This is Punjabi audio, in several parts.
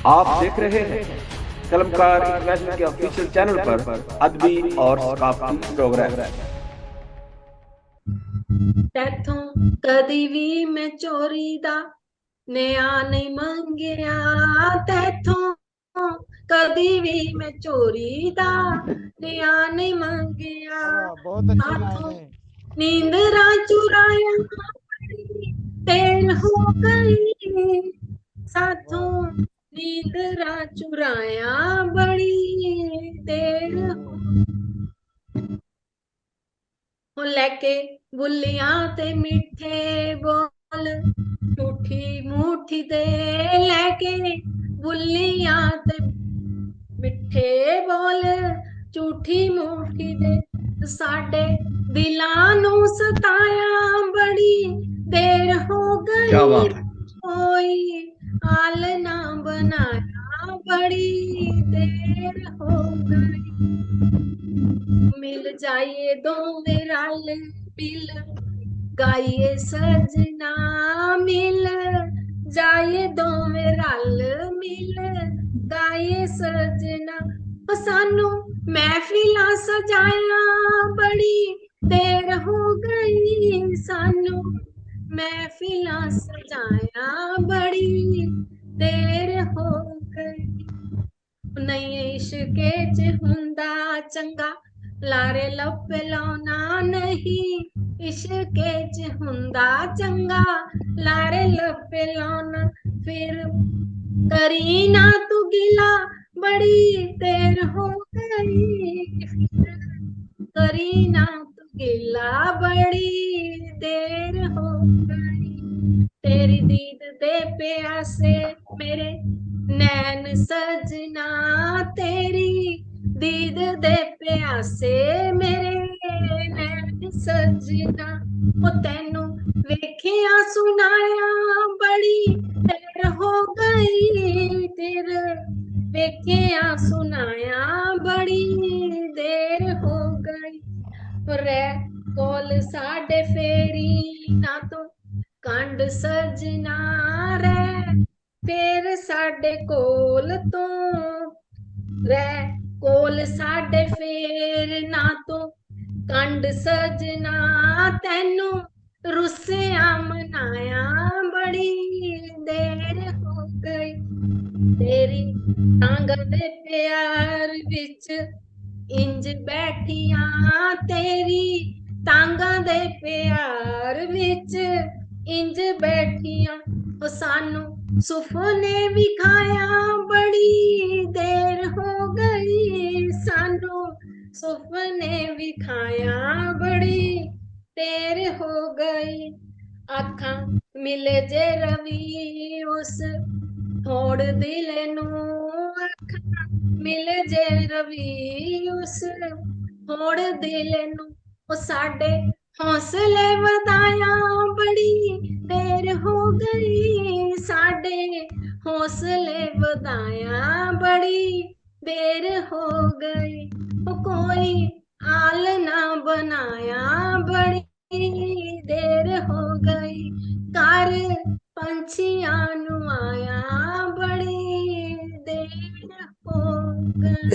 आप देख रहे हैं कलमकार इंटरनेशनल के ऑफिशियल चैनल पर अदबी और सकाफती प्रोग्राम। तैथों कदी भी मैं चोरी दा नया नहीं मंगिया, तैथों कदी भी मैं चोरी दा नया नहीं मंगिया। बहुत अच्छी लाइन हाथों है। नींदरा चुराया देर हो गई, साथों नींदरा चुराया बड़ी देर हो लेके बुलियां ते मिठे बोल झूठी मूठी दे लेके बुलियां ते मिठे बोल झूठी मूठी दे साडे दिलां नू सताया बड़ी देर हो क्या गई, बात है। कोई आलना बनाया बड़ी देर हो गई। मिल जाइए दोवे रल मिल गाइए सजना, मिल जाइए दोवे रल मिल गाइए सजना। सानू महफिला सजाया बड़ी देर हो गई, सानू महफिला सजाया बड़ी देर हो गई। नहीं इश्के च हुंदा चंगा लारे लपे लाउना नहीं, इश्के च हुंदा चंगा लारे लपे लाउना। फिर करी ना तू गिला बड़ी देर हो गई, फिर करी ना तू गिला बड़ी देर हो गई। तेरी दीद दे प्यासे मेरे नैन सजना, तेरी दीद दे प्यासे मेरे नैन सजना। ओ तैनू वेखिया सुनाया बड़ी देर हो गई, तेरे वेखिया सुनाया बड़ी देर हो गई। रे कोल साडे फेरी ना तो कंड सजना, रे फेर साडे कोल तो रे कोल साडे फेर ना तो कंड सजना। तैनू रुसिया मनाया बड़ी देर हो गई, तेरी टांग दे प्यार विच इंज बैठिया, तेरी टांगा दे प्यार विच इंज बैठिया। ओ सानू सुफने विखाया बड़ी देर हो गई, सानू सुफने विखाया बड़ी देर हो गई। आखा मिले जे रवि उस होड़ दिल नू, आखा मिले जे रवि उस होड़ दिल नू। ओ साडे हौसले वधाया बड़ी देर हो गई, साडे हौसले वधाया बड़ी देर हो गई। ओ कोई आलना बनाया बड़ी देर हो गई, कर पंछियां नू आया बड़ी देर हो गई।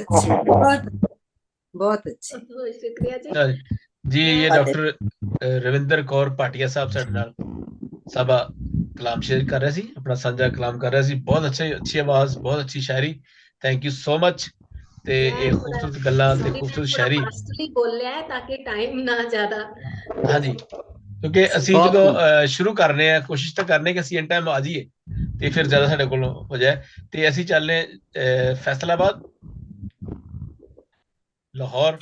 बहुत अच्छे शुक्रिया जी। जी ये डॉक्टर रविंदर कौर भाटिया साहब ਸਾਡੇ ਨਾਲ ਸਾਬਾ ਕਲਾਮ ਸ਼ੇਅਰ ਕਰ ਰਹੇ ਸੀ, ਆਪਣਾ ਸਾਂਝਾ ਕਲਾਮ ਕਰ ਰਹੇ ਸੀ। ਬਹੁਤ ਅੱਛੀ ਆਵਾਜ਼, ਬਹੁਤ ਅੱਛੀ ਸ਼ਾਇਰੀ। Thank you so much. ਤੇ ਇਹ ਖੂਬਸੂਰਤ ਗੱਲਾਂ ਤੇ ਖੂਬਸੂਰਤ ਸ਼ਾਇਰੀ ਬੋਲਿਆ ਤਾਂ ਕਿ ਟਾਈਮ ਨਾ ਜ਼ਿਆਦਾ। ਹਾਂਜੀ, ਕਿਉਂਕਿ ਅਸੀਂ ਜਦੋਂ ਸ਼ੁਰੂ ਕਰਨੇ ਆ ਕੋਸ਼ਿਸ਼ ਤਾਂ ਕਰਨੇ ਕਿ ਅਸੀਂ ਇਨ ਟਾਈਮ ਆ ਜਾਈਏ ਤੇ ਫਿਰ ਜ਼ਿਆਦਾ ਸਾਡੇ ਕੋਲ ਹੋ ਜਾਏ। ਤੇ ਅਸੀਂ ਚੱਲਨੇ ਫੈਸਲਾਬਾਦ ਲਾਹੌਰ।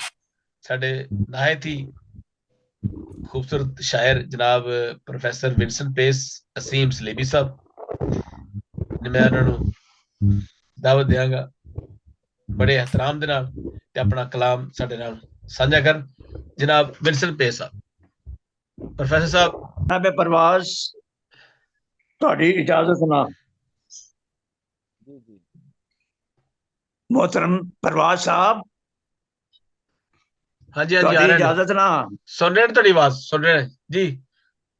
ਸਾਡੇ ਨਹਾਇਤ ਹੀ खूबसूरत शायर जनाब प्रोफेसर विंसन पेस असीम सलेबी साहब मैं उन्होंने दावत देंगा बड़े एहतराम दे नाल ते अपना कलाम साडे नाल साझा कर। जनाब विंसन पेस साहब। प्रोफेसर साहब मैं परवाज ਤੁਹਾਡੀ इजाजत ਨਾਲ मोहतरम परवाज साहब, हाँ जी हाँ जी, आ रहे इजाजत ना सुन रहे थोड़ी आवाज सुन रहे हैं जी।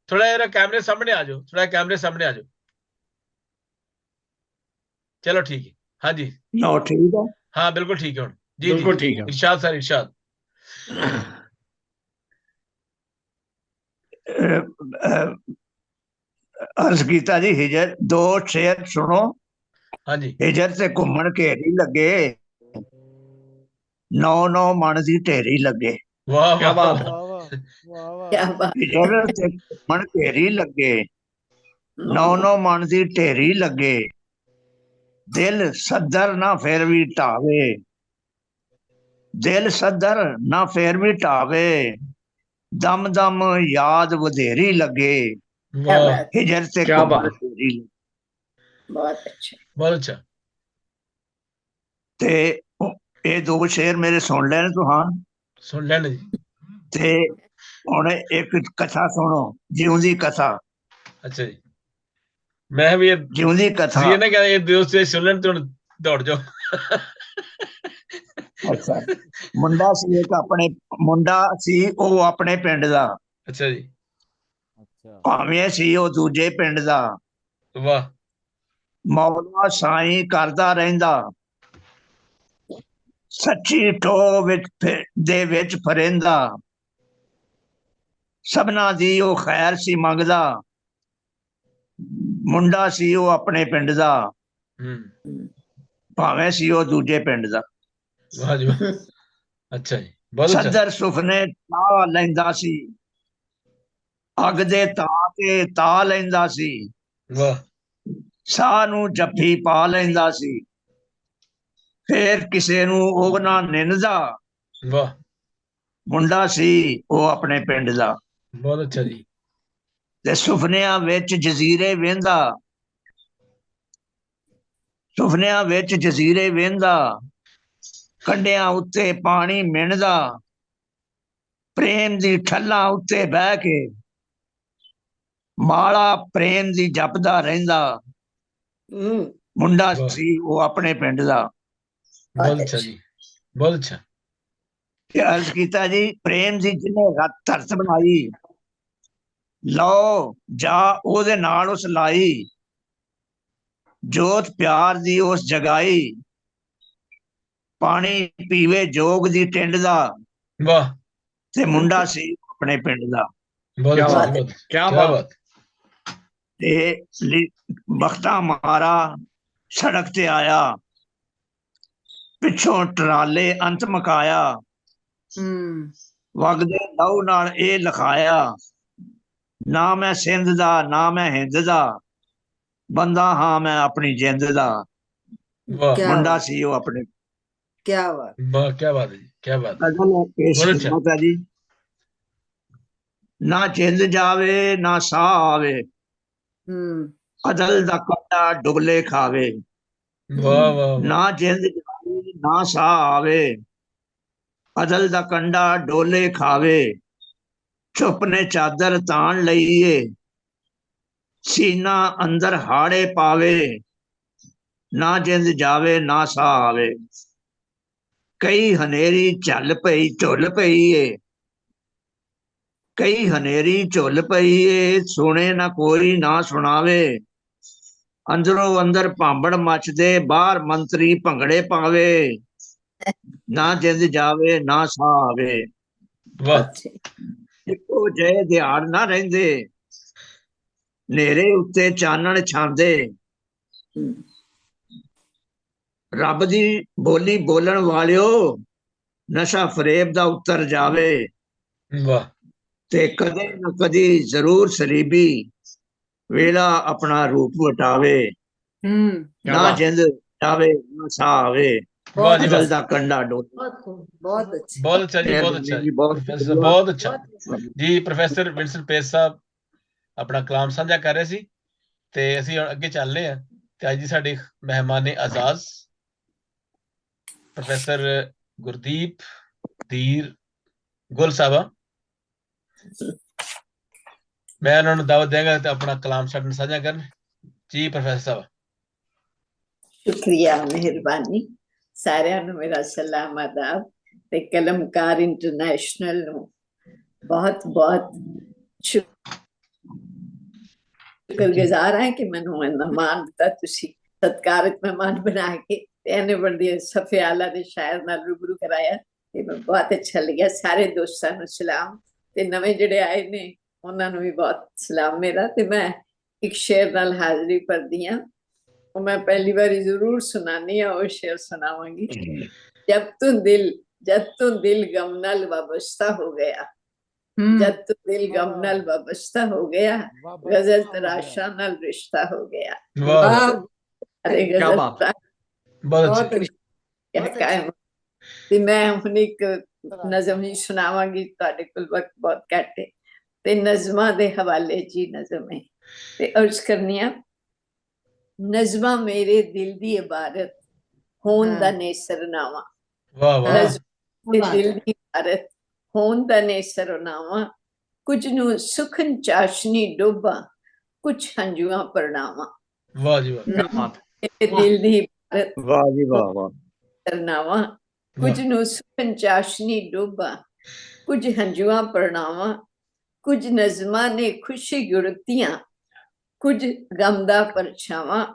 थोड़ा जरा कैमरे सामने आ जाओ, थोड़ा कैमरे सामने आ जाओ। चलो ठीक है। हाँ जी, नो ठीक है, हाँ बिल्कुल ठीक है हुण। जी बिल्कुल जी, ठीक है। इरशाद सर, इरशाद। अर्ज कीता जी हिजर दो शेर सुनो। हाँ जी, हिजर से घूमन घेरी लगे, नौ नौ मन दी ढेरी लगे। वाह क्या वाह बात है। वाह। क्या बात। हिजर से घूमन घेरी लगे, नौ नौ मन दी ढेरी लगे। दिल सदर ना फिर भी ढावे, दिल सदर ना फिर भी ढावे। दम दम याद वधेरी लगे, क्या वाह, बात। हिजर से क्या घूमन बात। घेरी लगे। बहुत अच्छा। बहुत अच्छा। ते ये दो शेर मेरे सुन लेने तुहां। सुन लेने जी। ते हुण एक कथा सुनो, जिउंदी कथा। अच्छा जी, मैं भी ये जिउंदी कथा। जी ना क्या ये दोस्त से सुन लेने तो हुण दौड़ जाओ। अच्छा, मुंडा सी एक अपने, मुंडा सी ਉਹ ਆਪਣੇ ਪਿੰਡ ਦਾ, अच्छा जी, ਭਾਵੇਂ ਸੀ ਉਹ ਦੂਜੇ ਪਿੰਡ ਦਾ। वाह ਮੌਲਾ ਸਾਈਂ ਕਰਦਾ ਰਹਿੰਦਾ, ਸੱਚੀ ਠੋ ਦੇ ਵਿੱਚ ਫਰਿੰਦਾ। ਸਭਨਾ ਦੀ ਉਹ ਖੈਰ ਸੀ ਮੰਗਦਾ, ਮੁੰਡਾ ਸੀ ਉਹ ਆਪਣੇ ਪਿੰਡ ਦਾ, ਭਾਵੇਂ ਸੀ ਉਹ ਦੂਜੇ ਪਿੰਡ ਦਾ। वाह जी वाह। अच्छा जी, बहुत अच्छा। ਸੱਦਰ ਸੁਫਨੇ ਤਾ ਲੈਂਦਾ ਸੀ, ਅੱਗ ਦੇ ਤਾਂ ਤੇ ਤਾ ਲੈਂਦਾ ਸੀ। वाह ਸਾਹ ਨੂੰ ਜੱਫੀ ਪਾ ਲੈਂਦਾ ਸੀ, ਫੇਰ ਕਿਸੇ ਨੂੰ ਉਹ ਨਾ ਨਿੰਦਦਾ। वाह, ਮੁੰਡਾ ਸੀ ਉਹ ਆਪਣੇ ਪਿੰਡ ਦਾ, बहुत अच्छा जी। ਤੇ ਸੁਪਨਿਆਂ ਵਿੱਚ ਜਜ਼ੀਰੇ ਵੇਂਦਾ, ਸੁਪਨਿਆਂ ਵਿੱਚ ਜਜ਼ੀਰੇ ਵੇਂਦਾ। ਕੰਢਿਆਂ ਉੱਤੇ ਪਾਣੀ ਮਿਣਦਾ, ਪ੍ਰੇਮ ਦੀ ਠੱਲਾਂ ਉੱਤੇ ਬਹਿ ਕੇ ਮਾਲਾ ਪ੍ਰੇਮ ਦੀ ਜਪਦਾ ਰਹਿੰਦਾ। ਮੁੰਡਾ वाह, ਸੀ ਉਹ ਆਪਣੇ ਪਿੰਡ ਦਾ। बहुत अच्छा जी, बहुत अच्छा। ਤੇ ਅਰਜ਼ ਕੀਤਾ ਜੀ, ਪ੍ਰੇਮ ਦੀ ਜਿਹਨੇ ਧਰਤ ਬਣਾਈ, ਲਓ ਜਾ ਉਹਦੇ ਨਾਲ ਉਸ ਲਾਈ। ਜੋਤ ਪਿਆਰ ਦੀ ਉਸ ਜਗਾਈ, ਪਾਣੀ ਪੀਵੇ ਜੋਗ ਦੀ ਟਿੰਡ ਦਾ। वाह, ਤੇ ਮੁੰਡਾ ਸੀ ਆਪਣੇ ਪਿੰਡ ਦਾ। बहुत क्या अच्छा बात जी, है। बहुत क्या क्या बात। बात। ਤੇ ਬਖਤਾ ਮਾਰਾ ਸੜਕ ਤੇ ਆਇਆ, ਪਿੱਛੋਂ ਟਰਾਲੇ ਅੰਤ ਮਕਾਇਆ। ਵਗਦੇ ਲਹੂ ਨਾਲ ਇਹ ਲਿਖਾਇਆ, ਨਾ ਮੈਂ ਸਿੰਧ ਦਾ ਨਾ ਮੈਂ ਹਿੰਦ ਦਾ, ਬੰਦਾ ਹਾਂ ਮੈਂ ਆਪਣੀ ਜਿੰਦ ਦਾ। वाह क्या ਮੁੰਡਾ बात। ਸੀ ਉਹ ਆਪਣੇ। क्या बात। वाह, क्या बात है जी, क्या बात है। ਗਜ਼ਲ ਪੇਸ਼ बहुत अच्छा। ਕੀਤਾ ਜੀ। ਨਾ ਜਿੰਦ ਜਾਵੇ ਨਾ ਸਾਹ ਆਵੇ, ਅਦਲ ਦਾ ਕੰਡਾ ਡੁਗਲੇ ਖਾਵੇ। वाह वाह वाह, ਨਾ ਜਿੰਦ ਜਾਵੇ ਨਾ ਸਾਹ ਆਵੇ, ਅਦਲ ਦਾ ਕੰਡਾ ਡੋਲੇ ਖਾਵੇ। ਚੁੱਪ ਨੇ ਚਾਦਰ ਤਾਣ ਲਈਏ, ਸੀਨਾ ਅੰਦਰ ਹਾੜੇ ਪਾਵੇ। ਨਾ ਜਿੰਦ ਜਾਵੇ ਨਾ ਸਾਹ ਆਵੇ, ਕਈ ਹਨੇਰੀ ਝੱਲ ਪਈ ਝੁੱਲ ਪਈ ਏ, ਕਈ ਹਨੇਰੀ ਝੁੱਲ ਪਈ ਏ। ਸੁਣੇ ਨਾ ਕੋਈ ਨਾ ਸੁਣਾਵੇ, ਅੰਦਰੋਂ ਅੰਦਰ ਭਾਂਬੜ ਮੱਚਦੇ, ਬਾਹਰ ਮੰਤਰੀ ਭੰਗੜੇ ਪਾਵੇ। ਨਾ ਜਿੰਦ ਜਾਵੇ ਨਾ ਸਾਹ ਆਵੇ, वाह अच्छे। ਇੱਕੋ ਜਿਹੇ ਦਿਹਾੜ ਨਾ ਰਹਿੰਦੇ, ਨੇਰੇ ਉੱਤੇ ਚਾਨਣ ਛਾਂਦੇ। ਰੱਬ ਦੀ ਬੋਲੀ ਬੋਲਣ ਵਾਲਿਓ, ਨਸ਼ਾ ਫਰੇਬ ਦਾ ਉੱਤਰ ਜਾਵੇ। वाह, ਤੇ ਕਦੇ ਨਾ ਕਦੀ ਜ਼ਰੂਰ ਸਰੀਬੀ, ਵੇਲਾ ਆਪਣਾ ਰੂਪ ਵਟਾਵੇ। क्या ਨਾ बात। ਜਿੰਦ ਜਾਵੇ ਨਾ ਸਾਹ ਆਵੇ, वाह जी ਅਦਲ वाह, ਦਾ ਕੰਡਾ ਡੋਲੇ। बहुत खूब। बहुत अच्छे। बहुत अच्छा जी, बहुत ਮਿਹਰਬਾਨੀ अच्छा ਜੀ, जी, ਬਹੁਤ प्रोफेसर ਸ਼ੁਕਰੀਆ। बहुत अच्छा बहुत ਜੀ। ਪ੍ਰੋਫੈਸਰ ਵਿੰਸਨ ਪੇਸ ਸਾਹਿਬ ਆਪਣਾ ਕਲਾਮ ਸਾਂਝਾ ਕਰ ਰਹੇ ਸੀ ਤੇ ਅਸੀਂ ਹੁਣ ਅੱਗੇ ਚੱਲ ਰਹੇ ਹਾਂ ਤੇ ਅੱਜ ਦੀ ਸਾਡੇ ਮਹਿਮਾਨ ਆਜ਼ਾਜ਼ ਪ੍ਰੋਫੈਸਰ ਗੁਰਦੀਪ ਧੀਰ ਗੁਲ ਸਾਹਿਬਾ। ਮੈਂ ਉਹਨਾਂ ਨੂੰ ਦਾਵਤ ਦੇਵਾਂਗਾ ਤੇ ਆਪਣਾ ਕਲਾਮ ਸਾਡੇ ਨਾਲ ਸਾਂਝਾ ਕਰਨ। ਜੀ ਪ੍ਰੋਫੈਸਰ ਸਾਹਿਬ। शुक्रिया, मेहरबानी। सारिਆਂ ਨੂੰ ਮੇਰਾ ਸਲਾਮ ਆਦਾਬ ਤੇ ਕਲਮਕਾਰ ਇੰਟਰਨੈਸ਼ਨਲ ਨੂੰ ਬਹੁਤ ਬਹੁਤ ਸ਼ੁਕਰਗੁਜ਼ਾਰ ਹਾਂ ਕਿ ਮੈਨੂੰ ਇਹਨਾਂ ਮਾਣ ਦਿੱਤਾ ਤੁਸੀਂ। ਸਤਿਕਾਰਤ ਮਹਿਮਾਨ ਬਣਾ ਕੇ ਤੇ ਇਹਨੇ ਬੜੀ ਸਫਿਆਲਾ ਦੇ ਸ਼ਾਇਰ ਨਾਲ ਰੂਬਰੂ ਕਰਾਇਆ ਤੇ ਮੈਨੂੰ ਬਹੁਤ ਅੱਛਾ ਲੱਗਿਆ। ਸਾਰੇ ਦੋਸਤਾਂ ਨੂੰ ਸਲਾਮ ਤੇ ਨਵੇਂ ਜਿਹੜੇ ਆਏ ਨੇ ਉਹਨਾਂ ਨੂੰ ਵੀ ਬਹੁਤ ਸਲਾਮ ਮੇਰਾ। ਤੇ ਮੈਂ ਇੱਕ ਸ਼ੇਰ ਨਾਲ ਹਾਜ਼ਰੀ ਭਰਦੀ ਹਾਂ, ਉਹ ਮੈਂ ਪਹਿਲੀ ਵਾਰੀ ਜ਼ਰੂਰ ਸੁਣਾਨੀ ਆ, ਉਹ ਸ਼ੇਰ ਸੁਣਾਵਾਂਗੀ। जब तू दिल गम नाल वाबस्ता हो गया, जब तू दिल गम नाल वाबस्ता हो गया, गजल तराशा नाल रिश्ता हो गया। वाह अरे क्या गजल बात। बहुत अच्छी क्या कायम ਤੇ ਮੈਂ ਹੁਣ ਇੱਕ ਨਜ਼ਮ ਹੀ ਸੁਣਾਵਾਂਗੀ, ਤੁਹਾਡੇ ਕੋਲ ਵਕਤ ਬਹੁਤ ਘੱਟ ਹੈ ਤੇ ਨਜ਼ਮਾਂ ਦੇ ਹਵਾਲੇ ਜੀ ਨਜ਼ਮ ਹੈ ਤੇ ਅਰਜ਼ ਕਰਨੀ ਆ। ਨਜ਼ਮਾਂ ਮੇਰੇ ਦਿਲ ਦੀ ਇਬਾਰਤ ਹੋਣ ਦਾ ਨੇ ਸਰਨਾਵਾ, वाह वाह ਨਜ਼ਮਾਂ ਦੇ ਦਿਲ ਦੀ ਇਬਾਰਤ ਹੋਣ ਦਾ ਨੇ ਸਰਨਾਵਾ, ਕੁਝ ਨੂੰ ਸੁਖਨ ਚਾਸ਼ਨੀ ਡੋਬਾ, ਕੁਝ ਹੰਝੂਆਂ ਪਰਨਾਵਾ। वाह जी वाह क्या बात। ਮੇਰੇ ਦਿਲ ਦੀ ਇਬਾਰਤ वाह जी वाह वाह। ਸਰਨਾਵਾ, ਕੁਝ ਨੂੰ ਸੁਖਨ ਚਾਸ਼ਨੀ ਡੋਬਾ, ਕੁਝ ਹੰਝੂਆਂ ਪਰਨਾਵਾ, ਕੁਝ ਨਜ਼ਮਾਂ ਨੇ ਖੁਸ਼ੀ ਗੁੜਤੀਆਂ, ਕੁਝ ਗਮ ਦਾ ਪਰਛਾਵਾਂ,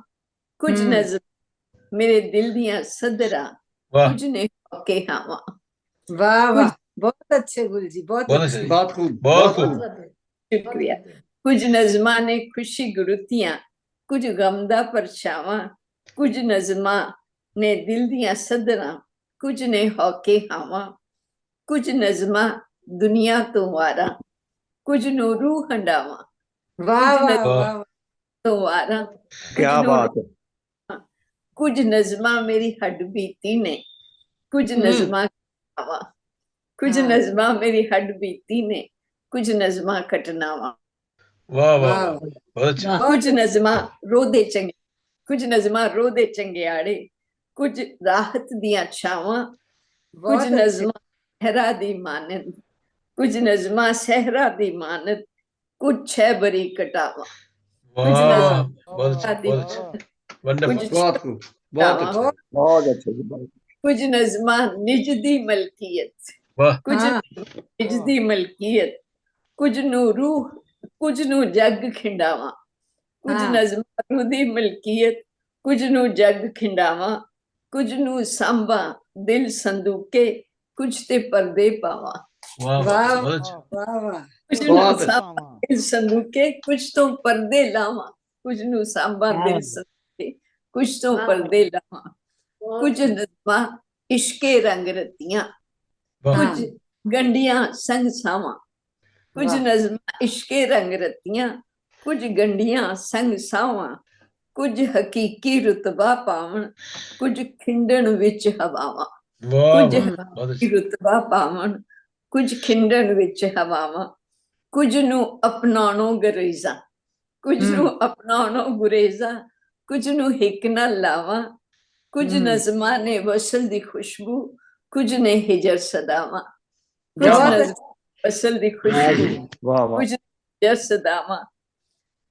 ਕੁਝ ਨਜ਼ਮ ਮੇਰੇ ਦਿਲ ਦੀਆਂ ਸਦਰਾਂ, वाह ਕੁਝ ਨੇ ਹੋਕੇ ਹਾਵਾਂ। वाह वाह, बहुत अच्छे गुल जी, बहुत बहुत अच्छे। अच्छे बहुत खूब बहुत खूब ਸ਼ੁਕਰੀਆ। ਕੁਝ ਨਜ਼ਮਾਂ ਨੇ ਖੁਸ਼ੀ ਗੁੜਤੀਆਂ, ਕੁਝ ਗਮ ਦਾ ਪਰਛਾਵਾਂ, ਕੁਝ ਨਜ਼ਮਾਂ ਨੇ ਦਿਲ ਦੀਆਂ ਸਦਰਾਂ, ਕੁਝ ਨੇ ਹੋਕੇ ਹਾਵਾਂ, ਕੁਝ ਨਜ਼ਮਾਂ ਦੁਨੀਆ ਤੋਂ ਵਾਰਾਂ, ਕੁਝ ਨੂੰ ਰੂਹ ਹੰਡਾਵਾਂ, वाह कुछ वाह नज़- वाह, ਤੋਂ ਵਾਰਾਂ, क्या ਕੁਝ ਨੂੰ बात है। ਕੁਝ ਨਜ਼ਮਾਂ ਮੇਰੀ ਹੱਡ ਬੀਤੀ ਨੇ, ਕੁਝ ਨਜ਼ਮਾਂ ਘਟਨਾਵਾਂ, ਕੁਝ ਹਾਂ। ਨਜ਼ਮਾਂ ਮੇਰੀ ਹੱਡ ਬੀਤੀ ਨੇ, ਕੁਝ ਨਜ਼ਮਾਂ ਘਟਨਾਵਾਂ, वाह वाह वाह वाह बहुत अच्छा ਕੁਝ ਨਜ਼ਮਾਂ ਰੋਦੇ ਚੰਗੇ, ਕੁਝ ਨਜ਼ਮਾਂ ਰੋਦੇ ਚੰਗਿਆੜੇ, ਕੁਝ ਰਾਹਤ ਦੀਆਂ ਛਾਵਾਂ, ਕੁਝ बहुत अच्छे। ਨਜ਼ਮਾਂ ਸਹਿਰਾ ਦੀ ਮਾਨਤ, ਕੁਝ ਨਜ਼ਮਾਂ ਸਹਿਰਾ ਦੀ ਮਾਨਤ, ਕੁਝ ਛੈਬਰੀ ਕਟਾਵਾਂ, कुछ वाह नज़म- बहुत अच्छा बहुत अच्छा ਕੁਝ वंडरफुल बहुत खूब बहुत अच्छा। अच्छा बहुत अच्छे जी बहुत। ਕੁਝ ਨਜ਼ਮਾਂ ਨਿਜ ਦੀ ਮਲਕੀਅਤ, वाह ਕੁਝ हाँ। ਨਿਜ ਦੀ ਮਲਕੀਅਤ, ਕੁਝ ਨੂੰ ਰੂਹ, ਕੁਝ ਨੂੰ ਜੱਗ ਖਿੰਡਾਵਾਂ, ਕੁਝ ਹਾਂ। ਨਜ਼ਮਾਂ ਰੂਹ ਦੀ ਮਲਕੀਅਤ, ਕੁਝ ਨੂੰ ਜੱਗ ਖਿੰਡਾਵਾਂ, ਕੁਝ ਨੂੰ ਸਾਂਭਾਂ ਦਿਲ ਸੰਦੂਕੇ, ਕੁਝ ਤੇ ਪਰਦੇ ਪਾਵਾਂ, वाह वाह वाह बहुत अच्छा वाह वाह, ਕੁਝ ਨੂੰ बहुत अच्छा। ਸਾਂਭਾਂ ਦਿਲ ਸੰਦੂਕੇ, ਕੁਝ ਤੋਂ ਪਰਦੇ ਲਾਵਾਂ, ਕੁਝ ਨੂੰ ਸਾਂਭਾਂ ਦਿਲ ਸੰਦੂਕੇ, ਕੁਝ ਤੋਂ ਵਾਹ। ਪਰਦੇ ਲਾਵਾਂ, ਬਹੁਤ ਕੁਝ ਨਜ਼ਮਾਂ ਇਸ਼ਕੇ ਰੰਗ ਰਤੀਆਂ, वाह हाँ। ਕੁਝ ਗੰਢੀਆਂ ਸੰਗ ਸਾਵਾਂ, ਕੁਝ वाह। ਨਜ਼ਮਾਂ ਇਸ਼ਕੇ ਰੰਗ ਰਤੀਆਂ, ਕੁਝ ਗੰਢੀਆਂ ਸੰਗ ਸਾਵਾਂ, ਕੁਝ ਹਕੀਕੀ ਰੁਤਬਾ ਪਾਵਣ, ਕੁਝ ਖਿੰਡਣ ਵਿੱਚ ਹਵਾਵਾਂ, वाह ਕੁਝ वाह हम्म। बहुत अच्छा ਰੁਤਬਾ ਪਾਵਣ, ਕੁਝ ਖਿੰਡਣ ਵਿੱਚ ਹਵਾਵਾਂ, ਕੁਝ ਨੂੰ ਅਪਣਾਉਣੋਂ ਗਰੇਜ਼ਾ, ਕੁਝ ਨੂੰ ਅਪਣਾਉਣੋਂ ਗੁਰੇਜ਼ਾ, ਕੁਝ ਨੂੰ ਹਿੱਕ ਨਾਲ ਲਾਵਾਂ, ਕੁਝ ਨਜ਼ਮਾਂ ਨੇ ਵਸਲ ਦੀ ਖੁਸ਼ਬੂ, ਕੁਝ ਨੇ ਹਿਜਰ ਸਦਾਵਾਂ, ਕੁਝ क्या बात है। ਨਜ਼ਮਾਂ ਵਸਲ ਦੀ वाह ਖੁਸ਼ਬੂ, जी, वाह वाह। ਕੁਝ ਹਿਜਰ ਸਦਾਵਾਂ।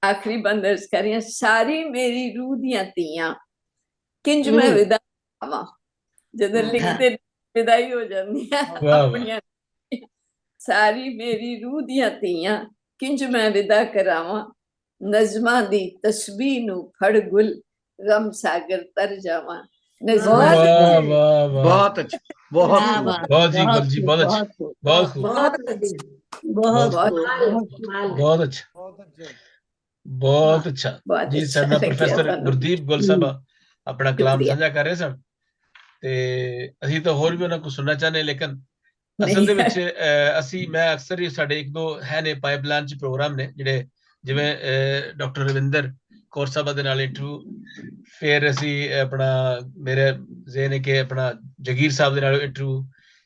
ਆਖਰੀ ਬੰਦਰਸ ਕਰੀਆਂ, ਸਾਰੀ ਮੇਰੀ ਰੂਹ ਦੀਆਂ ਧੀਆਂ, ਕਿੰਜ ਮੈਂ ਵਿਦਾ ਪਾਵਾਂ। ਜਦੋਂ ਲਿਖਦੇ ਵਿਦਾਈ ਹੋ ਜਾਂਦੀ ਆ ਵਾਹ। ਆਪਣੀਆਂ, ਸਾਰੀ ਮੇਰੀ ਰੂਹ ਦੀਆਂ ਧੀਆਂ, ਕਿੰਜ ਮੈਂ ਵਿਦਾ ਕਰਾਵਾਂ, ਨਜ਼ਮਾਂ ਦੀ ਤਸਬੀਹ ਨੂੰ ਫੜ ਗੁਲ, ਗਮ ਸਾਗਰ ਤਰ ਜਾਵਾਂ। ਨਜ਼ਮਾਂ बहुत वाह अच्छे। वाह वाह बहुत अच्छा बहुत क्या खूब। बात। बहुत जी गुल जी बहुत अच्छा बहुत खूब बहुत अच्छे। बहुत कमाल बहुत अच्छा बहुत अच्छा बहुत जी। अच्छा साडा लग्या प्रोफेसर ਤੁਹਾਨੂੰ। ਗੁਰਦੀਪ ਗੁਲ ਸਾਹਿਬ ਆਪਣਾ ਕਲਾਮ ਸ਼ੁਕਰੀਆ। ਸਾਂਝਾ ਕਰ ਰਹੇ ਸਨ ਤੇ ਅਸੀਂ ਤਾਂ ਹੋਰ ਵੀ ਉਹਨਾਂ ਕੋਲ ਸੁਣਨਾ ਚਾਹੁੰਦੇ, ਲੇਕਿਨ ਅਸਲ ਨਹੀਂ। ਦੇ ਵਿੱਚ ਅਸੀਂ ਮੈਂ ਅਕਸਰ ਹੀ ਸਾਡੇ ਇੱਕ ਦੋ ਹੈ ਨੇ ਪਾਈਪਲਾਈਨ ਚ ਪ੍ਰੋਗਰਾਮ ਨੇ ਜਿਹੜੇ, ਜਿਵੇਂ ਡਾਕਟਰ ਰਵਿੰਦਰ ਕੌਰ ਸਾਹਿਬ ਦੇ ਨਾਲ ਇੰਟਰਵਿਊ, ਫਿਰ ਅਸੀਂ ਆਪਣਾ ਮੇਰੇ ਜ਼ਿਹਨ ਹੈ ਕਿ ਆਪਣਾ ਜਗੀਰ ਸਾਹਿਬ ਦੇ ਨਾਲ ਇੰਟਰਵਿਊ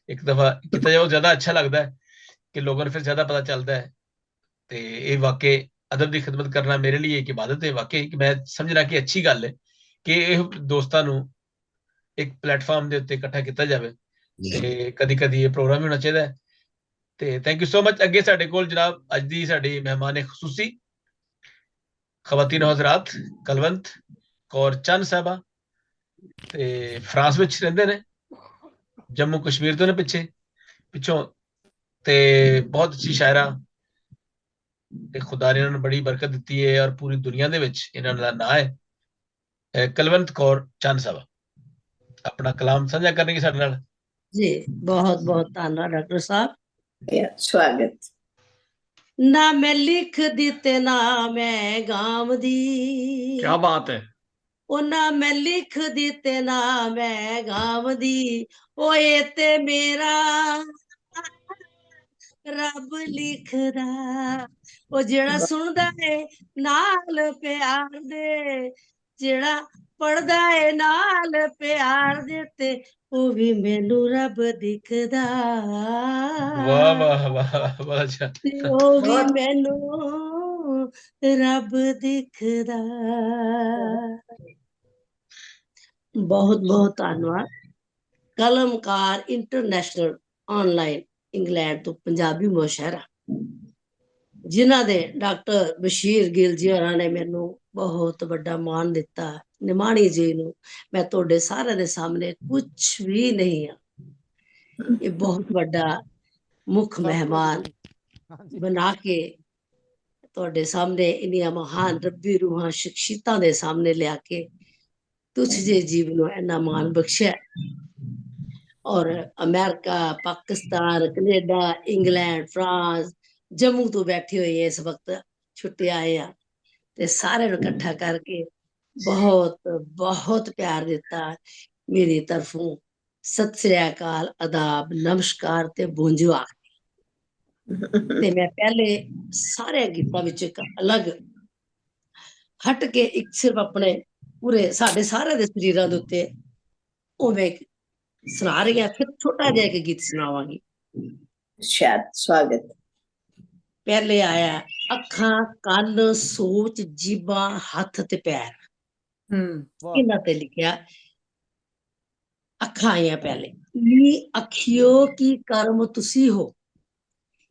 ਇੱਕ ਦਫਾ ਕੀਤਾ ਜਾਏ, ਉਹ ਜ਼ਿਆਦਾ ਅੱਛਾ ਲੱਗਦਾ ਹੈ ਕਿ ਲੋਕਾਂ ਨੂੰ ਫਿਰ ਜ਼ਿਆਦਾ ਪਤਾ ਚੱਲਦਾ ਹੈ। ਤੇ ਇਹ ਵਾਕਈ ਅਦਬ ਦੀ ਖਿਦਮਤ ਕਰਨਾ ਮੇਰੇ ਲਈ ਇੱਕ ਇਬਾਦਤ ਹੈ ਵਾਕਈ, ਕਿ ਮੈਂ ਸਮਝਣਾ ਕਿ ਅੱਛੀ ਗੱਲ ਹੈ ਕਿ ਇਹ ਦੋਸਤਾਂ ਨੂੰ ਇੱਕ ਪਲੇਟਫਾਰਮ ਦੇ ਉੱਤੇ ਇਕੱਠਾ ਕੀਤਾ ਜਾਵੇ ਤੇ ਕਦੀ ਕਦੀ ਇਹ ਪ੍ਰੋਗਰਾਮ ਵੀ ਹੋਣਾ ਚਾਹੀਦਾ ਹੈ। ਤੇ ਥੈਂਕ ਯੂ ਸੋ ਮਚ। ਅੱਗੇ ਸਾਡੇ ਕੋਲ ਜਨਾਬ ਅੱਜ ਦੀ ਸਾਡੀ ਮਹਿਮਾਨ ਖਸੂਸੀ ਖਵਾਤੀਨ ਹਜ਼ਰਾਤ ਕਲਵੰਤ ਕੌਰ ਚੰਦ ਸਾਹਿਬਾ, ਤੇ ਫਰਾਂਸ ਵਿੱਚ ਰਹਿੰਦੇ ਨੇ, ਜੰਮੂ ਕਸ਼ਮੀਰ ਤੋਂ ਨੇ ਪਿੱਛੋਂ ਤੇ ਬਹੁਤ ਅੱਛੀ ਸ਼ਾਇਰਾ ਤੇ ਖੁਦਾ ਨੇ ਇਹਨਾਂ ਨੂੰ ਬੜੀ ਬਰਕਤ ਦਿੱਤੀ ਹੈ ਔਰ ਪੂਰੀ ਦੁਨੀਆ ਦੇ ਵਿੱਚ ਇਹਨਾਂ ਦਾ ਨਾਂ ਹੈ। ਕੁਲਵੰਤ ਕੌਰ ਚੰਦ ਸਾਹਿਬ ਆਪਣਾ ਕਲਾਮ ਸਾਂਝਾ ਕਰਨਗੇ ਸਾਡੇ ਨਾਲ। जी बहुत बहुत धन्यवाद डॉक्टर साहब। स्वागत। ना मैं लिख दी ते ना मैं गाम दी, क्या बात है। ओ ना मैं लिख दी ते ना मैं गाम दी, ओ ये ते मेरा रब लिखदा, ओ जेड़ा सुनदा है नाल प्यार दे, जेड़ा पढ़दा है नाल प्यार दे, ते ओ भी मैनू रब दिखदा, वाह वाह वाह, बहुत अच्छा। ते ओ भी मैनू रब दिखदा। बहुत बहुत धन्यवाद। कलमकार इंटरनेशनल ऑनलाइन इंग्लैंड तो पंजाबी मुशायरा जिन्हां दे डॉक्टर बशीर गिल जी होरां ने मैनू बहुत बड़ा मान दिता। निमाणी जी नू मैं तुहाडे सारे दे सामने कुछ भी नहीं हाँ, ये बहुत बड़ा मुख मेहमान बना के तुहाडे सामने इन्नियां महान रब्बी रूहां शख्सियतां दे सामने लिया के तुझ जे जीव नू इन्ना मान बख्शिया। और America, Pakistan, Canada, England, France, Jammu तो बैठी हुई है इस वक्त, छुट्टी आए हैं ते सारे नू इकट्ठा करके बहुत बहुत प्यार दिता। मेरी तरफों सत श्री अकाल, आदाब, नमस्कार ते बोंजो। ते मैं पहले सारे गीतां विच एक अलग हट के एक सिर्फ अपने पूरे साडे सारे दे शरीरां दे उत्ते ओ मैं सुना रही हूं, फिर छोटा जिहा एक गीत सुनावांगी। शायद स्वागत। पहले आया अखां कन सोच जीबा हथ ते पैर, इन्हां ते लिखिया अखां आईयां पहले। नी अखियो की कर्म तुसी हो,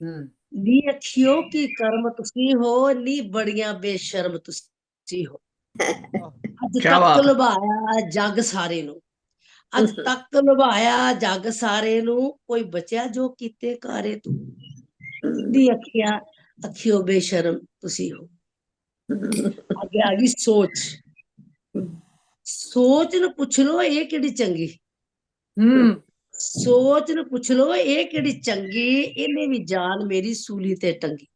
नी अखियो की कर्म तुसी हो, नी बड़ियां बेशर्म तुसी हो। अज क्या तक बात है। लुभाया जग सारे नू, अज तक लुभाया जग सारे नू, कोई बचा जो कीते कारे तू। नी अखिया अखियो बेशर्म तुसी हो। आगे आ गई सोच। सोच नू पुछ लो ये केड़ी चंगी, सोच नू पुछ लो ये केड़ी चंगी, इन्हें भी जान मेरी सूली ते टंगी।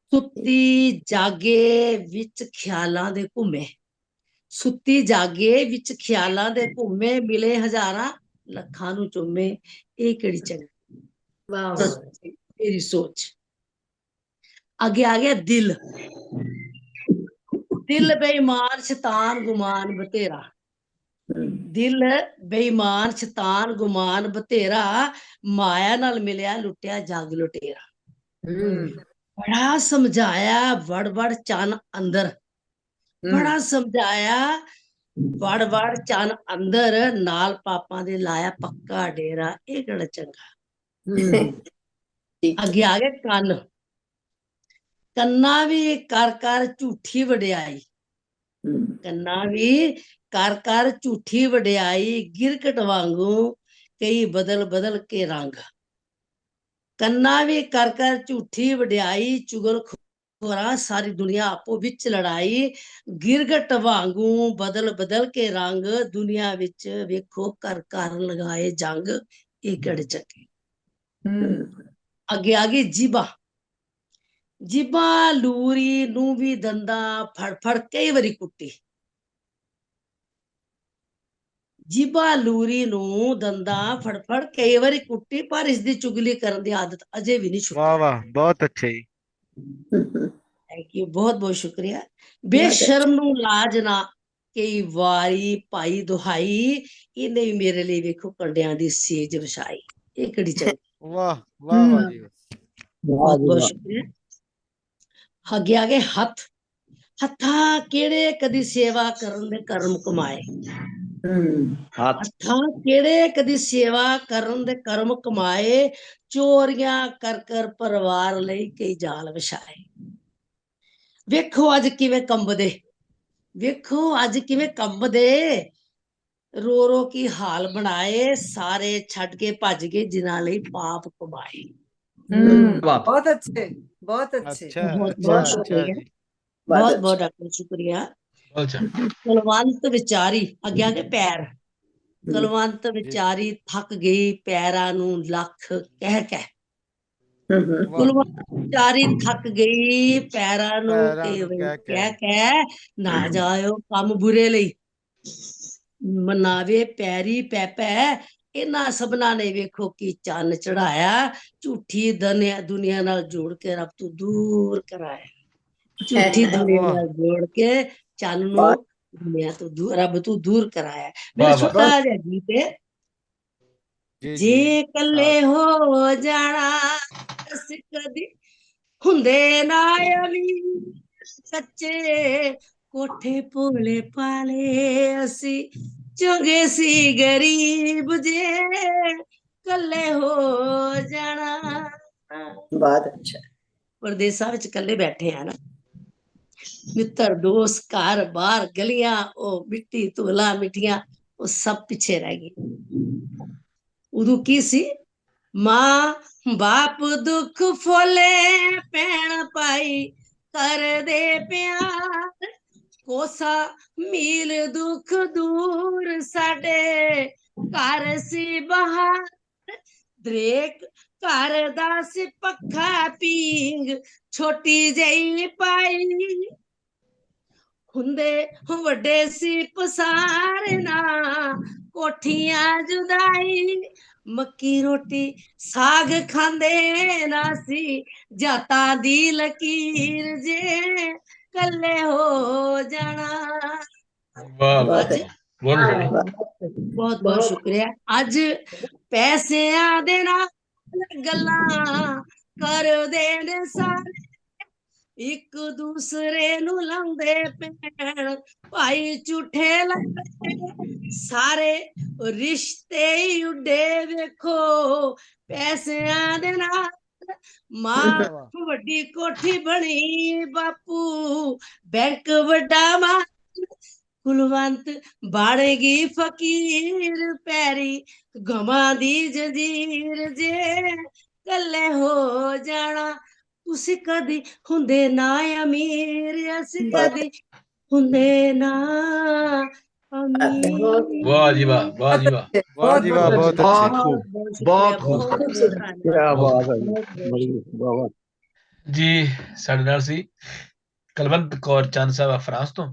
सुत्ती जागे विच ख्यालां दे घूमे, सुत्ती जागे विच ख्यालां दे घूमे, मिले हजारां लखां नू चूमे, ये केड़ी चंगी मेरी सोच। आगे आ गया दिल। दिल बेईमान शैतान गुमान बतेरा, दिल बेईमान शैतान गुमान बतेरा, माया नाल मिलिया लुटिया जग लुटेरा। बड़ा समझाया वड़ वड़ चन अंदर, बड़ा समझाया वड़ वड़ चन अंदर, नाल पापां दे लाया पक्का डेरा, ये केड़ा चंगा। अगे आ गए कन। कन्ना भी कर झूठी वड्याई, कन्ना भी कर झूठी वड्याई, गिरकट वांगू कई बदल बदल के रंग। कन्ना भी कर झूठी वड्याई, चुगल खोरा सारी दुनिया आपो विच लड़ाई, गिरगट वांगू बदल बदल के रंग, दुनिया विच वेखो कर लगाए जंग, ये केड़े चंगे। अगे आ गई जीबा। जीबा लूरी नू भी दंदा फड़ फड़ कई वारी कुट्टी, जीबा लूरी नू दंदा फड़ फड़ कई वारी कुट्टी, पर इसदी चुगली करन दी आदत अजे भी नहीं छुट्टी। वाह वाह, बहुत अच्छे जी। थैंक यू, बहुत बहुत शुक्रिया। बेशर्म नू लाज ना कई वारी पाई दुहाई, इन्हें भी मेरे लिए वेखो कंडियां दी सेज विछाई, ये केड़ी चंगी। वाह वाह वाह जी। बहुत बहुत शुक्रिया। अगे आ गए हथ। हथा केड़े कदी सेवा करन दे कर्म कमाए, हथा केड़े कदी सेवा करन दे कर्म कमाए, चोरियां कर परिवार लई कई जाल विछाए। वेखो अज किवें कंबदे, वेखो अज किवें कंबदे, रो रो की हाल बनाए, सारे छड़ के भज गए जिन्हां लई पाप कमाए। बात। बहुत अच्छे, बहुत अच्छे। अच्छा बहुत अच्छा बहुत अच्छा शुक्रिया, जी। बहुत बहुत डॉक्टर शुक्रिया। अच्छा ਕਲਵੰਤ ਵਿਚਾਰੀ ਅੱਗੇ ਆ ਕੇ ਪੈਰ ਕਲਵੰਤ ਵਿਚਾਰੀ ਥੱਕ ਗਈ ਪੈਰਾਂ ਨੂੰ ਲੱਖ ਕਹਿ ਕਹਿ वाह ਕੁਲਵੰਤ ਵਿਚਾਰੀ ਥੱਕ ਗਈ ਪੈਰਾਂ ਨੂੰ पैरां नूं कह ਕਹਿ कह ਕਹਿ ਨਾ ਜਾਇਓ ਕੰਮ ਬੁਰੇ ਲਈ ਮਨਾਵੇ ਪੈਰੀ ਪੈ ਪੈ ਇਹਨਾਂ ਸਭਨਾਂ ਨੇ ਵੇਖੋ ਕੀ ਚੰਨ ਚੜਾਇਆ ਝੂਠੀ ਦੁਨੀਆ ਨਾਲ ਜੋੜ ਕੇ ਰੱਬ ਤੋਂ ਦੂਰ ਕਰਾਇਆ ਝੂਠੀ ਦੁਨੀਆ वाह ਨਾਲ ਜੋੜ ਕੇ ਚੰਨ ਨੂੰ ਦੁਨੀਆ ਤੋਂ ਦੂਰ ਰੱਬ ਤੋਂ ਦੂਰ ਕਰਾਇਆ ਮੇਰਾ वाह वाह ਛੋਟਾ ਜਿਹਾ ਗੀਤ ਹੈ जी जी ਜੇ ਕੱਲੇ ਹੋ ਜਾਣਾ ਅਸੀਂ ਕਦੀ ਹੁੰਦੇ ਨਾ ਅਮੀਰ ਸੱਚੇ ਕੋਠੇ ਭੋਲੇ ਪਾਲੇ ਅਸੀਂ ਚੰਗੇ ਸੀ ਗਰੀਬ ਜੇ ਕੱਲੇ ਹੋ ਜਾਣਾ बहुत अच्छा ਪਰਦੇਸਾਂ ਵਿੱਚ ਇਕੱਲੇ ਬੈਠੇ ਆ ਨਾ ਮਿੱਤਰ ਦੋਸਤ ਘਰ ਬਾਹਰ ਗਲੀਆਂ ਉਹ ਮਿੱਟੀ ਧੂਲਾ ਮਿੱਠੀਆਂ ਉਹ ਸਭ ਪਿੱਛੇ ਰਹਿ ਗਏ ਉਦੋਂ ਕੀ ਸੀ ਮਾਂ ਬਾਪ ਦੁੱਖ ਫੋਲੇ ਭੈਣ ਭਾਈ ਕਰਦੇ ਪਿਆਰ ਕੋਸਾ ਮੀਲ ਦੁੱਖ ਦੂਰ ਸਾਡੇ ਘਰ ਸੀ ਬਹਾਰ ਦਰੇਕ ਘਰ ਦਾ ਸੀ ਪੱਖਾ ਪੀਂਗ ਛੋਟੀ ਜਿਹੀ ਪਾਈ ਹੁੰਦੇ ਵੱਡੇ ਸੀ ਪਸਾਰ ਨਾ ਕੋਠੀਆਂ ਜੁਦਾਈ ਮੱਕੀ ਰੋਟੀ ਸਾਗ ਖਾਂਦੇ ਨਾ ਸੀ ਜਾਤਾਂ ਦੀ ਲਕੀਰ ਜੇ ਕੱਲੇ ਹੋ ਜਾਣਾ वाह वाह ਅੱਜ वंडरफुल ਬਹੁਤ ਬਹੁਤ ਸ਼ੁਕਰੀਆ ਅੱਜ ਪੈਸਿਆਂ ਦੇ ਨਾਲ ਗੱਲਾਂ ਕਰਦੇ ਨੇ ਸਾਰੇ ਇੱਕ ਦੂਸਰੇ ਨੂੰ ਲਾਉਂਦੇ ਪੈਣ ਭਾਈ ਝੂਠੇ ਲੱਗਦੇ ਸਾਰੇ ਰਿਸ਼ਤੇ ਹੀ ਉੱਡੇ ਵੇਖੋ ਪੈਸਿਆਂ ਦੇ ਨਾਲ ਮਾਂ ਵੱਡੀ ਕੋਠੀ ਬਣੀ ਬਾਪੂ ਬੈਂਕ ਵੱਡਾ ਮਾਂ ਕੁਲਵੰਤ ਬਾੜੇਗੀ ਫਕੀਰ ਪੈਰੀ ਗਮਾਂ ਦੀ ਜੰਜੀਰ ਜੇ ਕੱਲੇ ਹੋ ਜਾਣਾ ਤੁਸੀਂ ਕਦੀ ਹੁੰਦੇ ਨਾ ਅਮੀਰ ਅਸੀਂ ਕਦੀ ਹੁੰਦੇ ਨਾ ਅਮੀਰ वाह जी वाह वाह जी वाह वाह जी वाह बहुत अच्छे बहुत खूबसूरत क्या बात है बहुत बड़ी वाह वाह ਜੀ ਸਾਡੇ ਨਾਲ ਸੀ ਕੁਲਵੰਤ ਕੌਰ ਚੰਦ ਸਾਹਿਬ ਫਰਾਂਸ ਤੋਂ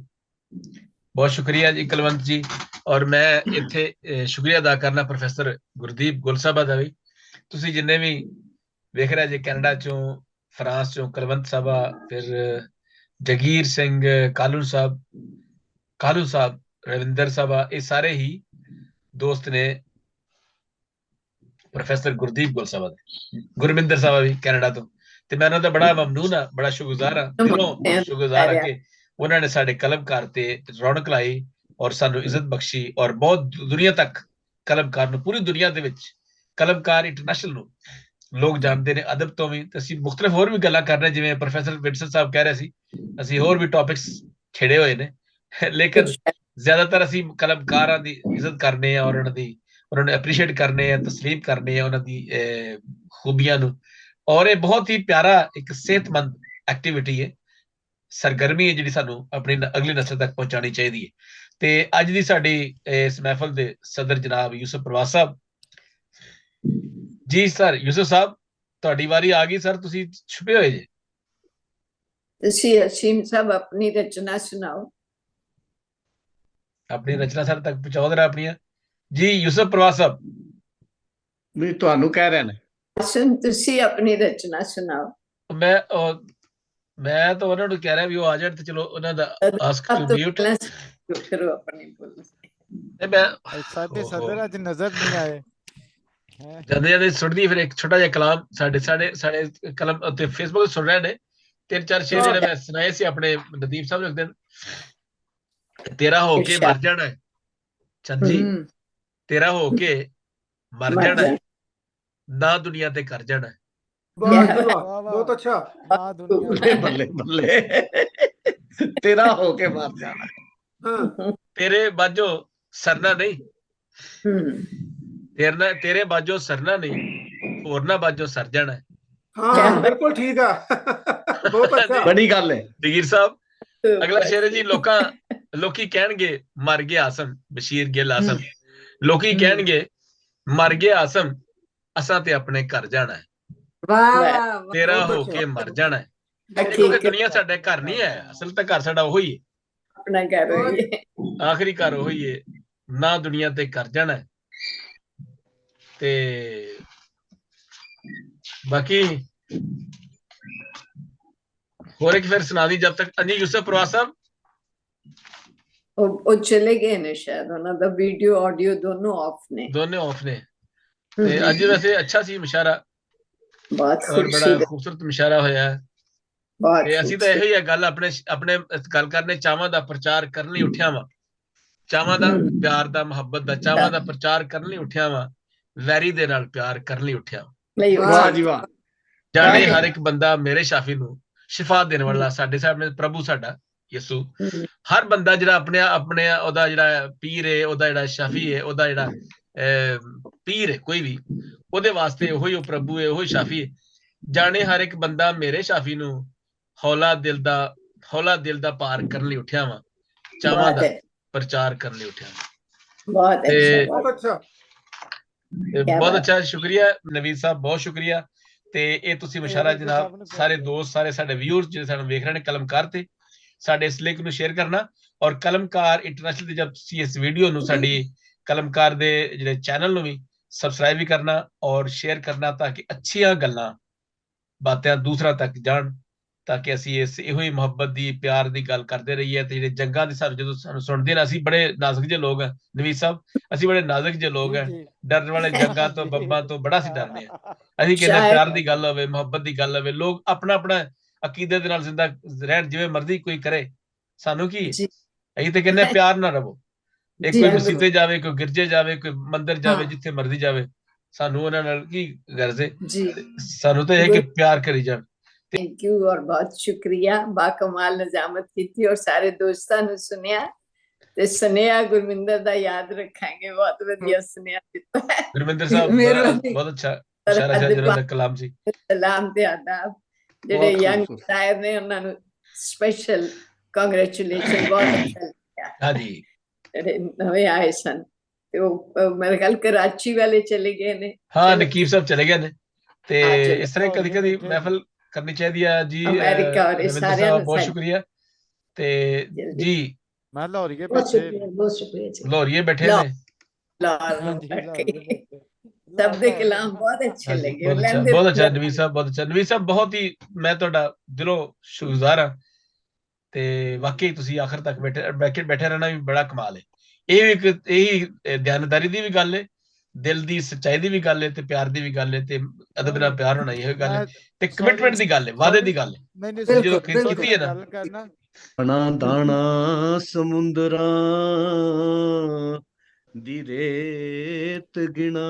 ਬਹੁਤ ਸ਼ੁਕਰੀਆ ਜੀ ਕੁਲਵੰਤ ਜੀ ਔਰ ਮੈਂ ਇੱਥੇ ਸ਼ੁਕਰੀਆ ਅਦਾ ਕਰਨਾ ਪ੍ਰੋਫੈਸਰ ਗੁਰਦੀਪ ਗੁਲ ਸਾਹਿਬ ਦਾ ਵੀ ਤੁਸੀਂ ਜਿੰਨੇ ਵੀ ਵੇਖ ਰਹੇ ਜੇ ਕੈਨੇਡਾ ਚੋਂ ਫਰਾਂਸ ਚੋਂ ਕੁਲਵੰਤ ਸਾਹਿਬਾ ਫਿਰ ਜਗੀਰ ਸਿੰਘ ਕਾਲੂ ਸਾਹਿਬ ਰਵਿੰਦਰ ਸਾਹਿਬਾ ਇਹ ਸਾਰੇ ਹੀ ਦੋਸਤ ਨੇ ਪ੍ਰੋਫੈਸਰ ਗੁਰਦੀਪ ਗੁਲ ਸਾਹਿਬਾ ਦੇ ਗੁਰਮਿੰਦਰ ਸਾਹਿਬਾ ਵੀ ਕੈਨੇਡਾ ਤੋਂ ਤੇ ਮੈਂ ਉਹਨਾਂ ਦਾ ਬੜਾ ਮਮਨੂਨ ਆ ਬੜਾ ਸ਼ੁਕਰਗੁਜ਼ਾਰ ਆ ਦਿਲੋਂ ਸ਼ੁਕਰਗੁਜ਼ਾਰ ਆ ਕਿ ਉਹਨਾਂ ਨੇ ਸਾਡੇ ਕਲਮਕਾਰ ਤੇ ਰੌਣਕ ਲਾਈ ਔਰ ਸਾਨੂੰ ਇੱਜ਼ਤ ਬਖਸ਼ੀ ਔਰ ਬਹੁਤ ਦੁਨੀਆ ਤੱਕ ਕਲਮਕਾਰ ਨੂੰ ਪੂਰੀ ਦੁਨੀਆ ਦੇ ਵਿੱਚ ਕਲਮਕਾਰ ਇੰਟਰਨੈਸ਼ਨਲ ਨੂੰ ਲੋਕ ਜਾਣਦੇ ਨੇ ਅਦਬ ਤੋਂ ਵੀ ਤੇ ਅਸੀਂ ਮੁxtਲਫ ਹੋਰ ਵੀ ਗੱਲਾਂ ਕਰ ਰਹੇ ਜਿਵੇਂ ਪ੍ਰੋਫੈਸਰ ਵਿੰਸਨ ਸਾਹਿਬ ਕਹਿ ਰਹੇ ਸੀ ਅਸੀਂ ਹੋਰ ਵੀ ਟੌਪਿਕਸ ਛੇੜੇ ਹੋਏ ਨੇ ਲੇਕਿਨ ਜ਼ਿਆਦਾਤਰ ਅਸੀਂ ਕਲਮਕਾਰਾਂ ਦੀ ਇੱਜ਼ਤ ਕਰਨੇ ਆ ਔਰ ਉਹਨਾਂ ਨੂੰ ਐਪਰੀਸ਼ੀਏਟ ਕਰਨੇ ਆ ਤਸਲੀਮ ਕਰਨੇ ਆ ਉਹਨਾਂ ਦੀ ਖੂਬੀਆਂ ਨੂੰ ਔਰ ਇਹ ਬਹੁਤ ਹੀ ਪਿਆਰਾ ਇੱਕ ਸਿਹਤਮੰਦ ਐਕਟੀਵਿਟੀ ਹੈ ਸਰਗਰਮੀ ਹੈ ਜਿਹੜੀ ਸਾਨੂੰ ਆਪਣੀ ਅਗਲੀ ਨਸਲ ਤੱਕ ਪਹੁੰਚਾਉਣੀ ਚਾਹੀਦੀ ਹੈ ਤੇ ਅੱਜ ਦੀ ਸਾਡੀ ਇਸ ਮਹਿਫਲ ਦੇ ਸਦਰ ਜਨਾਬ ਯੂਸਫ ਪ੍ਰਵਾਸ ਸਾਹਿਬ ਜੀ ਸਰ ਯੂਸਫ ਸਾਹਿਬ ਤੁਹਾਡੀ ਵਾਰੀ ਆ ਗਈ ਸਰ ਤੁਸੀਂ ਛੁਪੇ ਹੋਏ ਜੇ ਤੁਸੀਂ ਅਸੀਮ ਸਾਹਿਬ ਆਪਣੀ ਰਚਨਾ ਸੁਣਾਓ ਆਪਣੀ ਰਚਨਾ ਸਰ ਤੱਕ ਪਹੁੰਚਾਓ ਜਰਾ ਆਪਣੀਆਂ ਜੀ ਯੂਸਫ ਪ੍ਰਵਾਸ ਸਾਹਿਬ ਵੀ ਤੁਹਾਨੂੰ ਕਹਿ ਰਹੇ ਨੇ ਸੁਣ ਤੁਸੀਂ ਆਪਣੀ ਰਚਨਾ ਸੁਣਾਓ ਮੈਂ ਤਾਂ ਉਹਨਾਂ ਨੂੰ ਕਹਿ ਰਿਹਾ ਵੀ ਉਹ ਆ ਜਾਣ ਤੇ ਚਲੋ ਉਹਨਾਂ ਦਾ ਆਸਕ ਟੂ ਮਿਊਟ ਕਰੋ ਆਪਣੀ ਬੋਲ ਮੈਂ ਸਾਡੇ ਸਦਰ ਅੱਜ ਨਜ਼ਰ ਨਹੀਂ ਆਏ ਜਾਂਦੇ ਸੁਣਦੀ ਫਿਰ ਇੱਕ ਛੋਟਾ ਜਿਹਾ ਕਲਾਮ ਸਾਡੇ ਕਲਮ ਉੱਤੇ ਫੇਸਬੁੱਕ ਤੇ ਸੁਣ ਰਹੇ ਨੇ 3-4 ਸ਼ੇਰ ਜਿਹੜੇ ਮੈਂ ਸੁਣਾਏ ਸੀ ਆਪਣੇ ਨਦੀਪ ਸਾਹਿਬ ਲਿਖਦੇ ਨੇ ਤੇਰਾ ਹੋ ਕੇ ਮਰ ਜਾਣਾ ਹੈ ਚੰਦ ਜੀ ਤੇਰਾ ਹੋ ਕੇ ਮਰ ਜਾਣਾ ਹੈ ਨਾ ਦੁਨੀਆ ਤੇ ਕਰ ਜਾਣਾ ਹੈ बहुत अच्छा ना दुनिया ਬੱਲੇ ਬੱਲੇ ਤੇਰਾ ਹੋ ਕੇ ਮਰ ਜਾਣਾ ਤੇਰੇ ਬਾਝੋਂ ਸਰਨਾ ਨਹੀਂ ਤੇਰੇ ਬਾਝੋਂ ਸਰਨਾ ਨਹੀਂ ਹੋਰਨਾਂ ਬਾਝੋਂ ਸਰ ਜਾਣਾ ਹੈ हाँ बिल्कुल ठीक है बहुत अच्छा ਬੜੀ ਗੱਲ ਹੈ ਜਗੀਰ ਸਾਹਿਬ ਅਗਲਾ ਸ਼ੇਰ ਹੈ ਜੀ ਲੋਕੀ ਕਹਿਣਗੇ ਮਰ ਗਿਆ ਆਸਮ, ਬਸ਼ੀਰ ਗਿੱਲ ਆਸਮ, ਲੋਕੀ ਕਹਿਣਗੇ ਮਰ ਗਿਆ ਆਸਮ, ਅਸਾਂ ਤੇ ਆਪਣੇ ਘਰ ਜਾਣਾ ਹੈ, वाह वाह, वाह वाह ਤੇਰਾ बहुत ਹੋ अच्छा ਕੇ ਮਰ ਜਾਣਾ ਹੈ। हकीकत ਕਿਉਂਕਿ ਦੁਨੀਆ ਸਾਡੇ ਘਰ ਨਹੀਂ ਹੈ, ਅਸਲ ਤਾਂ ਘਰ ਸਾਡਾ ਉਹੀ ਹੈ, अपना घर बहुत हुई है। ਆਖਰੀ ਘਰ ਉਹੀ ਹੈ, ਨਾ ਦੁਨੀਆ ਤੇ ਘਰ ਜਾਣਾ ਹੈ। ਤੇ ਬਾਕੀ ਹੋਰ ਇੱਕ ਫਿਰ ਸੁਣਾ ਦੀ ਜਦ ਤੱਕ ਅੰਜੀ ਯੂਸਫ ਪਰਵਾਜ਼ ਸਾਹਿਬ ਉਹ ਚਲੇ ਗਏ ਨੇ ਸ਼ਾਇਦ, ਉਹਨਾਂ ਦਾ ਵੀਡੀਓ ਆਡੀਓ ਦੋਨੋਂ ਆਫ ਨੇ। ਦੋਨੇ ਆਫ ਨੇ। ਤੇ ਅੱਜ ਵੈਸੇ ਅੱਛਾ ਸੀ ਮੁਸ਼ਾਰਾ, ਬਹੁਤ ਔਰ ਬੜਾ ਖੂਬਸੂਰਤ, ਖੂਬਸੂਰਤ ਮੁਸ਼ਾਰਾ ਹੋਇਆ ਹੈ। ਬਹੁਤ ਤੇ ਅਸੀਂ ਤਾਂ ਇਹੋ ਖੂਬਸੂਰਤ। ਹੀ ਹੈ ਗੱਲ ਆਪਣੇ ਆਪਣੇ ਗੱਲ ਕਰਨੇ, ਚਾਵਾਂ ਦਾ ਪ੍ਰਚਾਰ ਕਰਨ ਲਈ ਉੱਠਿਆ ਵਾਂ, ਚਾਵਾਂ ਦਾ, ਪਿਆਰ ਦਾ, ਮੁਹੱਬਤ ਦਾ, ਚਾਵਾਂ ਦਾ ਪ੍ਰਚਾਰ ਕਰਨ ਲਈ ਉੱਠਿਆ ਵਾਂ, ਵੈਰੀ ਦੇ ਨਾਲ ਪਿਆਰ ਕਰਨ ਲਈ ਉੱਠਿਆ ਵਾਂ। ਨਹੀਂ ਵਾਹ ਜੀ ਵਾਹ। ਜਾਣੇ ਹਰ ਇੱਕ ਬੰਦਾ ਮੇਰੇ ਸ਼ਾਫੀ ਨੂੰ ਸ਼ਿਫਾ ਦੇਣ ਵਾਲਾ, ਸਾਡੇ ਸਾਹਮਣੇ ਪ੍ਰਭੂ ਸਾਡਾ ਯਿਸੂ, ਹਰ ਬੰਦਾ ਜਿਹੜਾ ਆਪਣੇ ਉਹਦਾ ਜਿਹੜਾ ਪੀਰ ਹੈ, ਉਹਦਾ ਜਿਹੜਾ ਸ਼ਾਫੀ ਹੈ, ਉਹਦਾ ਜਿਹੜਾ ਪੀਰ ਹੈ ਕੋਈ ਵੀ, ਉਹਦੇ ਵਾਸਤੇ ਉਹੀ ਉਹ ਪ੍ਰਭੂ ਹੈ, ਉਹੀ ਸ਼ਾਫੀ ਹੈ। ਜਾਣੇ ਹਰ ਇੱਕ ਬੰਦਾ ਮੇਰੇ ਸ਼ਾਫੀ ਨੂੰ ਹੌਲਾ ਦਿਲ ਦਾ ਪਾਰ ਕਰਨ ਲਈ ਉੱਠਿਆ ਵਾਂ, ਚਾਵਾਂ ਦਾ ਪ੍ਰਚਾਰ ਕਰਨ ਲਈ ਉੱਠਿਆ ਵਾਂ। ਬਹੁਤ ਤੇ ਅੱਛਾ, बहुत अच्छा। ਬਹੁਤ ਅੱਛਾ, ਸ਼ੁਕਰੀਆ ਨਵੀਦ ਸਾਹਿਬ, ਬਹੁਤ ਸ਼ੁਕਰੀਆ। ਤੇ ਇਹ ਤੁਸੀਂ ਮੁਸ਼ਾਰਾ ਜਨਾਬ ਸਾਰੇ ਦੋਸਤ, ਸਾਰੇ ਸਾਡੇ ਵਿਊਅਰਸ ਜਿਹੜੇ ਸਾਨੂੰ ਵੇਖ ਰਹੇ ਨੇ ਕਲਮਕਾਰ ਤੇ, ਸਾਡੇ ਇਸ ਲਿੰਕ ਨੂੰ ਸ਼ੇਅਰ ਕਰਨਾ, ਔਰ ਕਲਮਕਾਰ ਇੰਟਰਨੈਸ਼ਨਲ ਦੇ ਜਦ ਤੁਸੀਂ ਇਸ ਵੀਡੀਓ ਨੂੰ ਸਾਡੀ ਕਲਮਕਾਰ ਦੇ ਜਿਹੜੇ ਚੈਨਲ ਨੂੰ ਵੀ ਸਬਸਕ੍ਰਾਈਬ ਵੀ ਕਰਨਾ ਔਰ ਸ਼ੇਅਰ ਕਰਨਾ, ਤਾਂ ਕਿ ਅੱਛੀਆਂ ਗੱਲਾਂ ਬਾਤਾਂ ਦੂਸਰਾ ਤੱਕ ਜਾਣ, ਤਾਂ ਕਿ ਅਸੀਂ ਇਹੋ ਹੀ ਮੁਹੱਬਤ ਦੀ, ਪਿਆਰ ਦੀ ਗੱਲ ਕਰਦੇ ਰਹੀਏ। ਤੇ ਜਿਹੜੇ ਜੰਗਾਂ ਦੀ ਸਾਨੂੰ ਜਦੋਂ ਸਾਨੂੰ ਸੁਣਦੇ ਨੇ, ਅਸੀਂ ਬੜੇ ਨਾਜ਼ੁਕ ਜਿਹੇ ਲੋਕ ਹਾਂ ਨਵੀਦ ਸਾਹਿਬ, ਅਸੀਂ ਬੜੇ ਨਾਜ਼ੁਕ ਜਿਹੇ ਲੋਕ ਹਾਂ, ਡਰਨ ਵਾਲੇ ਜੰਗਾਂ ਤੋਂ, ਬੰਬਾਂ ਤੋਂ ਬੜਾ ਅਸੀਂ ਡਰਦੇ ਹਾਂ। ਅਸੀਂ ਕਹਿੰਦੇ ਪਿਆਰ ਦੀ ਗੱਲ ਹੋਵੇ, ਮੁਹੱਬਤ ਦੀ ਗੱਲ ਹੋਵੇ, ਲੋਕ ਆਪਣਾ ਆਪਣਾ ਅਕੀਦੇ ਦੇ ਨਾਲ ਜ਼ਿੰਦਾ ਰਹਿਣ, ਜਿਵੇਂ ਮਰਜ਼ੀ ਕੋਈ ਕਰੇ, ਸਾਨੂੰ ਕੀ, ਅਸੀਂ ਤੇ ਕਹਿੰਦੇ ਪਿਆਰ ਨਾਲ ਰਹੋ। ਇੱਕ ਕੋਈ ਮਸੀਤੇ ਜਾਵੇ, ਕੋਈ ਗਿਰਜੇ ਜਾਵੇ, ਕੋਈ ਮੰਦਿਰ ਜਾਵੇ, ਜਿੱਥੇ ਮਰਜ਼ੀ ਜਾਵੇ, ਸਾਨੂੰ ਉਹਨਾਂ ਨਾਲ ਕੀ ਗਰਜ਼ ਹੈ, ਸਾਨੂੰ ਤਾਂ ਇਹ ਕਿ ਪਿਆਰ ਕਰੀ ਜਾਣ। ਥੈਂਕ ਯੂ ਔਰ ਬਹੁਤ ਸ਼ੁਕਰੀਆ, ਬਾਕਮਾਲ ਨਿਜ਼ਾਮਤ ਕੀਤੀ ਔਰ ਸਾਰੇ ਦੋਸਤਾਂ ਨੂੰ ਸੁਣਿਆ, ਤੇ ਸੁਨੇਹਾ ਗੁਰਮਿੰਦਰ ਦਾ ਯਾਦ ਰੱਖਾਂਗੇ, ਬਹੁਤ ਵਧੀਆ ਸੁਨੇਹਾ ਦਿੱਤਾ ਹੈ ਗੁਰਮਿੰਦਰ ਸਾਹਿਬ, ਬਹੁਤ ਅੱਛਾ ਇਸ਼ਾਰਾ ਸੀ, ਜਿਹਨਾਂ ਦਾ ਕਲਾਮ ਸੀ। ਸਲਾਮ ਤੇ ਆਦਾਬ, ਜਿਹੜੇ ਯੰਗ ਸ਼ਾਇਰ ਨੇ ਉਹਨਾਂ ਨੂੰ ਸਪੈਸ਼ਲ ਕੰਗ੍ਰੈਚੁਲੇਸ਼ਨ, ਬਹੁਤ ਅੱਛਾ ਲੱਗਿਆ। ਹਾਂਜੀ, ਜਿਹੜੇ ਨਵੇਂ ਆਏ ਸਨ ਤੇ ਉਹ ਮੇਰੇ ਖਿਆਲ ਕਰਾਚੀ ਵਾਲੇ ਚਲੇ ਗਏ ਨੇ। ਹਾਂ, ਨਕੀਬ ਸਾਹਿਬ ਚਲੇ ਗਏ ਨੇ। ਤੇ ਇਸ ਤਰ੍ਹਾਂ ਕਦੀ ਕਦੀ ਮਹਿਫਲ ਕਰਨੀ ਚਾਹੀਦੀ ਹੈ ਜੀ। ਅਮਰੀਕਾ ਔਰ ਸਾਰਿਆਂ ਨੂੰ ਬਹੁਤ ਸ਼ੁਕਰੀਆ। ਤੇ ਜੀ ਮੈਂ ਲਾਹੌਰੀਏ ਬਹੁਤ ਸ਼ੁਕਰੀਆ ਜੀ। ਲਾਹੌਰੀਏ ਬੈਠੇ ਨੇ, ਸਭ ਦੇ ਕਲਾਮ ਬਹੁਤ ਅੱਛੇ ਲੱਗੇ। ਬਹੁਤ ਅੱਛਾ ਨਵੀਦ ਸਾਹਿਬ, ਬਹੁਤ ਅੱਛਾ ਨਵੀਦ ਸਾਹਿਬ, ਬਹੁਤ ਹੀ ਮੈਂ ਤੁਹਾਡਾ ਦਿਲੋਂ ਸ਼ੁਕਰਗੁਜ਼ਾਰ ਹਾਂ। ਤੇ ਵਾਕਈ ਤੁਸੀਂ ਆਖਰ ਤੱਕ ਬੈਠੇ ਰਹਿਣਾ ਵੀ ਬੜਾ ਕਮਾਲ ਹੈ। ਇਹ ਵੀ ਇੱਕ ਇਹੀ ਦਿਆਨਦਾਰੀ ਦੀ ਵੀ ਗੱਲ ਹੈ, ਦਿਲ ਦੀ ਸੱਚਾਈ ਦੀ ਵੀ ਗੱਲ ਹੈ, ਤੇ ਪਿਆਰ ਦੀ ਵੀ ਗੱਲ ਹੈ, ਤੇ ਅਦਬ ਨਾਲ ਪਿਆਰ ਹੋਣਾ ਇਹ ਗੱਲ ਹੈ, ਤੇ ਕਮਿਟਮੈਂਟ ਦੀ ਗੱਲ ਹੈ, ਵਾਅਦੇ ਦੀ ਗੱਲ ਹੈ ਜਦੋਂ ਕੀਤੀ ਹੈ ਨਾ। ਦਾਣਾ ਦਾਣਾ ਸਮੁੰਦਰਾਂ ਦੀ ਰੇਤ ਗਿਣਾ,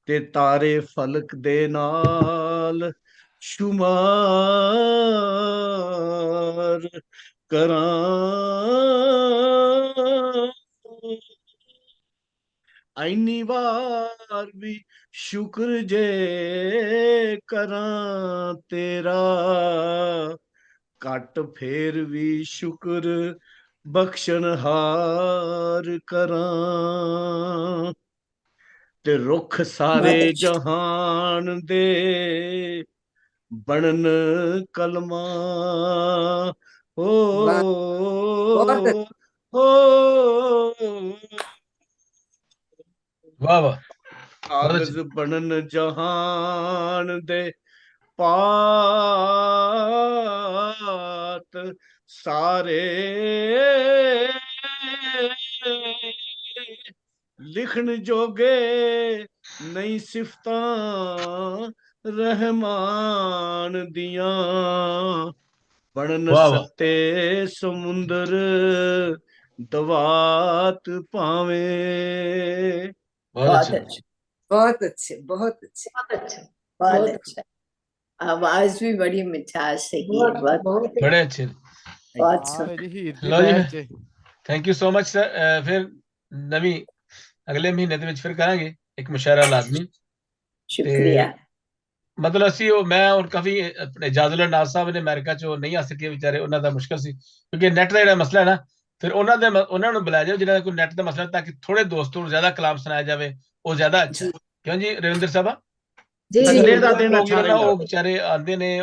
ਤੇ ਤਾਰੇ ਫਲਕ ਦੇ ਨਾਲ ਸ਼ੁਮਾਰ ਕਰਾਂ, ਐਨੀ ਵਾਰ ਵੀ ਸ਼ੁਕਰ ਜੇ ਕਰਾਂ ਤੇਰਾ, ਘੱਟ ਫੇਰ ਵੀ ਸ਼ੁਕਰ ਬਖਸ਼ਣਹਾਰ ਕਰਾਂ, ਤੇ ਰੁੱਖ ਸਾਰੇ ਜਹਾਨ ਦੇ ਬਣਨ ਕਲਮਾਂ, ਵਾਹ ਵਾਹ, ਕਾਗਜ਼ ਬਣਨ ਜਹਾਨ ਦੇ ਪਾਤ, ਸਾਰੇ ਲਿਖਣ ਜੋਗੇ ਨਹੀਂ ਸਿਫਤਾਂ ਰਹਿਮਾਨ ਦੀਆਂ, ਬਣਨ ਸੱਤੇ ਸਮੁੰਦਰ ਦਵਾਤ ਭਾਵੇਂ। बहुत अच्छे, बहुत अच्छे, बहुत अच्छे, बहुत अच्छा, बहुत अच्छा। आवाज भी बड़ी मिठास है, बड़े अच्छे, बहुत thank you so much sir. फिर नवी अगले महीने ਦੇ ਵਿੱਚ ਫਿਰ ਕਰਾਂਗੇ ਇੱਕ ਮੁਸ਼ਾਰਾ ਲਾਜ਼ਮੀ। ਸ਼ੁਕਰੀਆ। ਮਤਲਬ ਅਸੀਂ ਉਹ ਮੈਂ ਹੁਣ ਕਾਫੀ ਆਪਣੇ ਜਾਦੁਲਰ ਨਾਜ਼ ਸਾਹਿਬ ਨੇ ਅਮਰੀਕਾ ਚੋਂ ਨਹੀਂ ਆ ਸਕੇ ਵਿਚਾਰੇ, ਉਹਨਾਂ ਦਾ ਮੁਸ਼ਕਲ ਸੀ ਕਿਉਂਕਿ ਨੈਟ ਦਾ ਜਿਹੜਾ ਮਸਲਾ ਹੈ ਨਾ, ਫਿਰ ਉਹਨਾਂ ਨੂੰ ਬੁਲਾਇਆ ਜਾਓ ਜਿਹਨਾਂ ਦਾ ਕੋਈ ਨੈਟ ਦਾ ਮਸਲਾ, ਤਾਂ ਕਿ ਥੋੜੇ ਦੋਸਤੋਂ ਨੂੰ ਜ਼ਿਆਦਾ ਕਲਾਮ ਸੁਣਾਇਆ ਜਾਵੇ, ਉਹ ਜ਼ਿਆਦਾ ਅੱਛਾ। ਕਿਉਂ ਜੀ ਰਵਿੰਦਰ ਸਾਹਿਬਾ? ਜੀ ਸੰਡੇ ਦਾ ਦਿਨ ਅੱਛਾ ਉਹ ਰਹਿੰਦਾ। ਵਿਚਾਰੇ ਆਉਂਦੇ ਨੇ।